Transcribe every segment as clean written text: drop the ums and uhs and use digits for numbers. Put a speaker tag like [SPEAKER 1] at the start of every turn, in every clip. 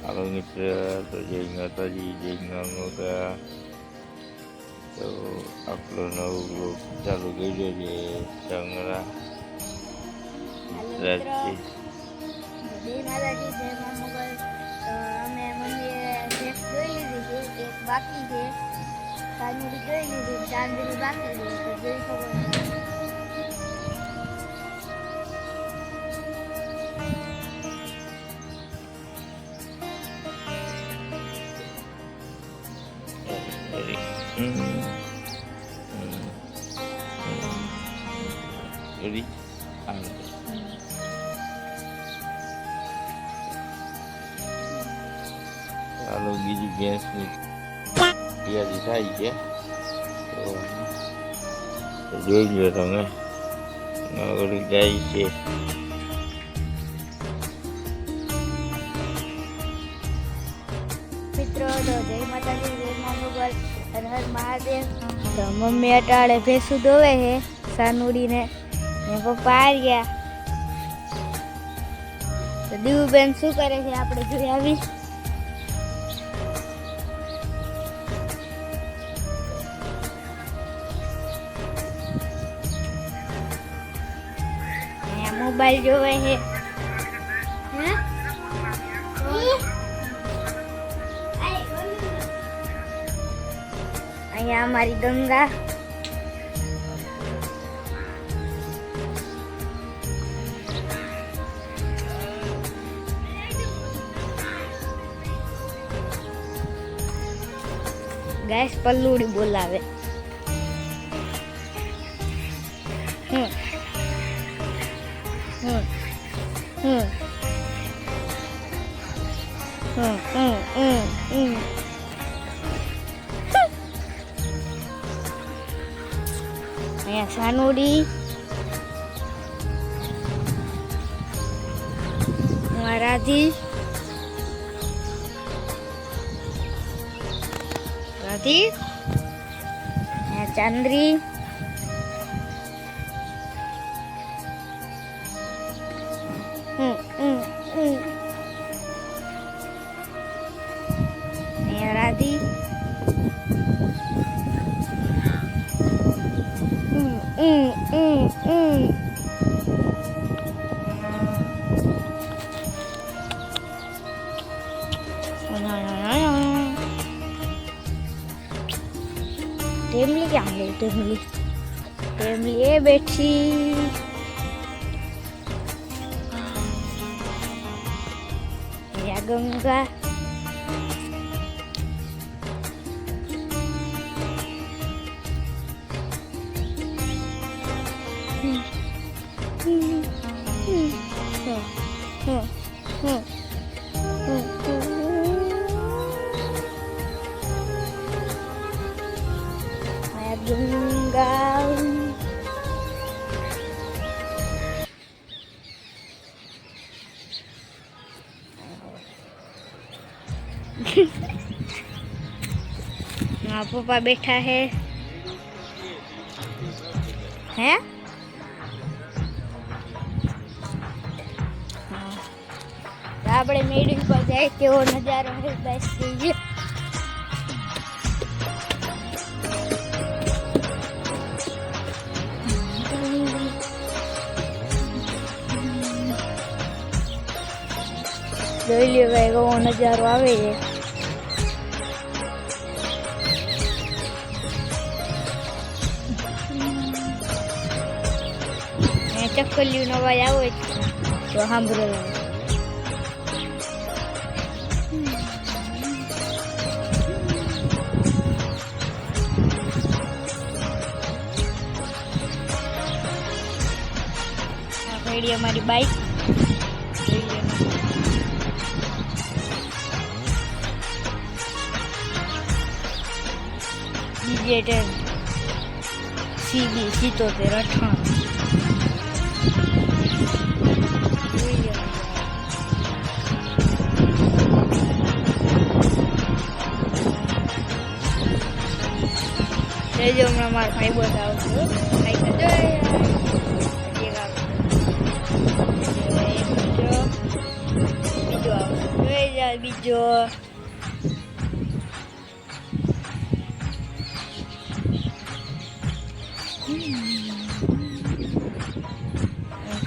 [SPEAKER 1] હાલો મિત્ર, તો જય માતાજી, જય ગંગા. તો આપણો નવો બ્લોગ ચાલુ કર્યો છે ચંગરા રાજ્ય.
[SPEAKER 2] જય માતાજી, જય મા મોગલ. તો અમે મંદિરે ભેંસ જોઈ લીધી છે, એક બાકી છે. કાનૂરી જોઈ લીધી, ચાંદરી બાકી છે, તો જોઈ ખબર
[SPEAKER 1] Ready? Kalau gigi gas ni dia di saya તો જોઈ લો તમે ઓલી ગાય છે.
[SPEAKER 2] મિત્રો, તો જય માતાજી, જય મા મોગલ, હર હર મહાદેવ. તો મમ્મી અટાળે ભેંસું દોવે છે સાનુડીને, ને પપ્પા આ ગયા. તો દીવુબેન શું કરે છે આપણે જોઈ આવી. મોબાઈલ જોવે છે. અહીંયા અમારી ગંગા. ગેસ પલ્લુડી બોલાવે. અહીંયા સાનુડી, રાધી, અહીંયા ચાંદરી, અહીંયા રાધી, टेमली क्या है? टेमली ये बैठी. या गंगा. Genggal. पप्पा बैठा है हैं? આપણે મેડિંગ પર જાય તેવો નજારો છે. બસ થઈ જોઈ લ્યો ભાઈ, એવો નજારો આવે છે. ચક્કલિયું અવાજ આવે તો સાંભળો. અમારી બાઈક બીજેટર સીબી 77 જો હમણાં મારા ભાઈ બતાવું બીજો આવશે જોઈ બીજો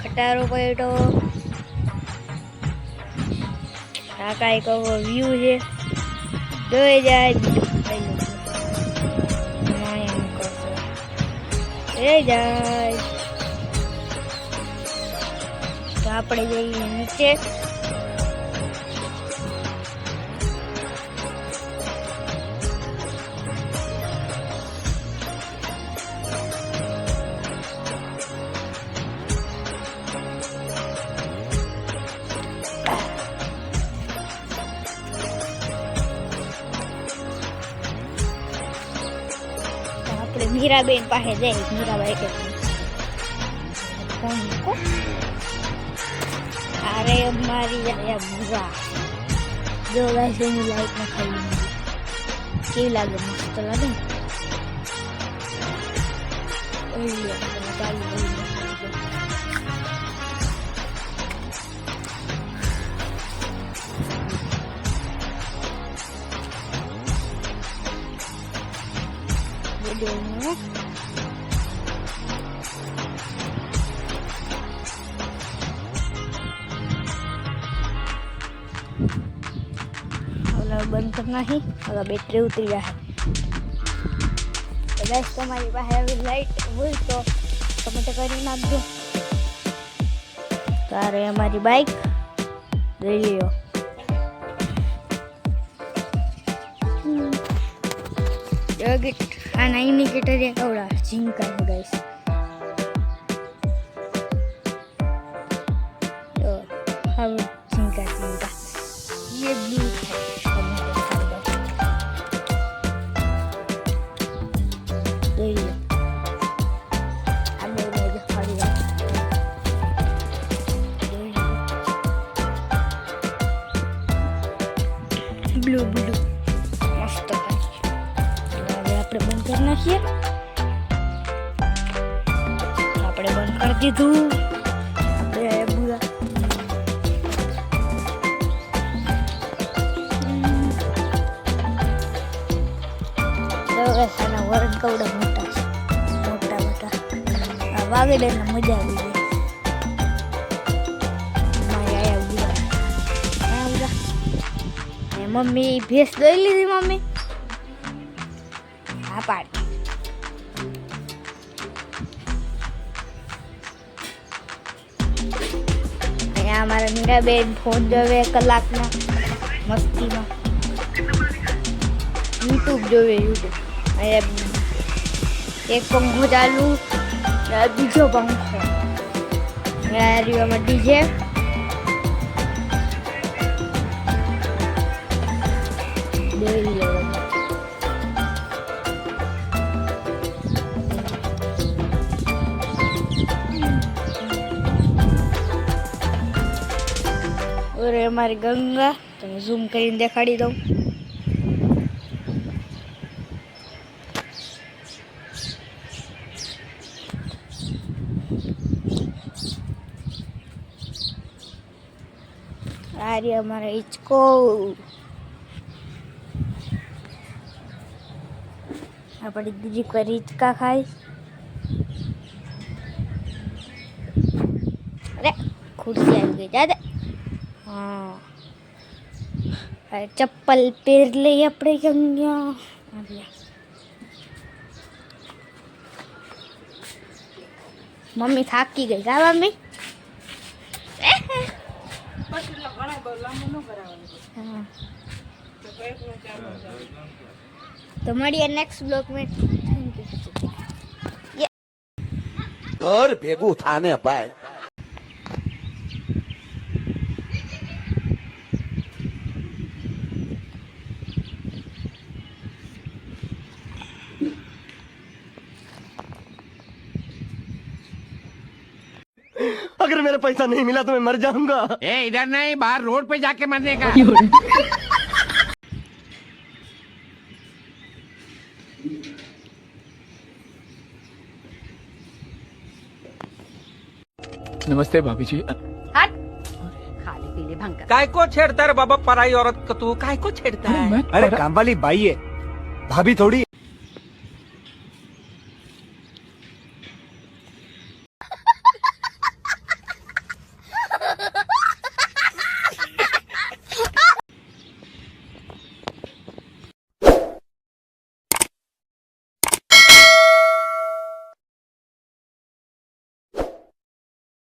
[SPEAKER 2] ખટારો પડ્યો. આ કાંઈક વ્યૂ છે જોઈ જાય જાય તો આપણે જઈએ નીચે. આપણે મીરાબેન પાસે જઈએ. મીરાબાઈ કે અરે મારી મજા જો ગાઈસ એની લાઈટ ના ખાઈ કેવી લાગે, મસ્ત લાગે ને. બંધ કરना ही अगर बैटरी उतरी जाए तो गाइस તમારી પાસે આવી લાઈટ હોય તો કમેન્ટ કરી નાખજો. તારે અમારી બાઈક લઈ લ્યો. આના ઇન્ડિકેટર એ કવડા ઝીંકા છે ગાઈસ. હવે ઝીંકા ઝીંકા ये ब्लू ब्लू ब्लू मस्त હવે આપણે બંધ કરી નાખીએ. આપણે બંધ કરી દીધું. આપણે બુરા આના વરણ કવડા મોટા મોટા મોટા વાગડે ને મજા આવી ગઈ. મમ્મી ભેંસ દોઈ લીધી. મમ્મી હા પાડી. અહીંયા અમારા મીરાબેન ફોન જોવે કલાકમાં મસ્તીમાં. યુટ્યુબ જોવે યુટ્યુબ. અહીંયા એક પંખો ચાલુ બીજો પંખો આમાં ડીજે. और हमारी गंगा तो ઝૂમ કરીને દેખાડી દઉં. आ रही हमारा हिचको. अपनी दीदी को हिचका खाई. अरे कुर्सी आ गई दादा. हाँ चप्पल પહેર લઈએ આપણે ગંગા. મમ્મી થાકી ગઈ કા મમ્મી? तो મળીએ નેક્સ્ટ બ્લોગ में.
[SPEAKER 3] ઘર ભેગું થાને ભાઈ. अगर मेरा पैसा नहीं मिला तो मैं मर जाऊंगा.
[SPEAKER 4] ए इधर नहीं, बाहर रोड पे जाके मरने का.
[SPEAKER 5] नमस्ते भाभी जी.
[SPEAKER 6] हट खाली पीले भंग
[SPEAKER 5] काय को छेड़ता रे बाबा पराई औरत को तू काय को छेड़ता है?
[SPEAKER 3] अरे काम वाली बाई है, भाभी थोड़ी है।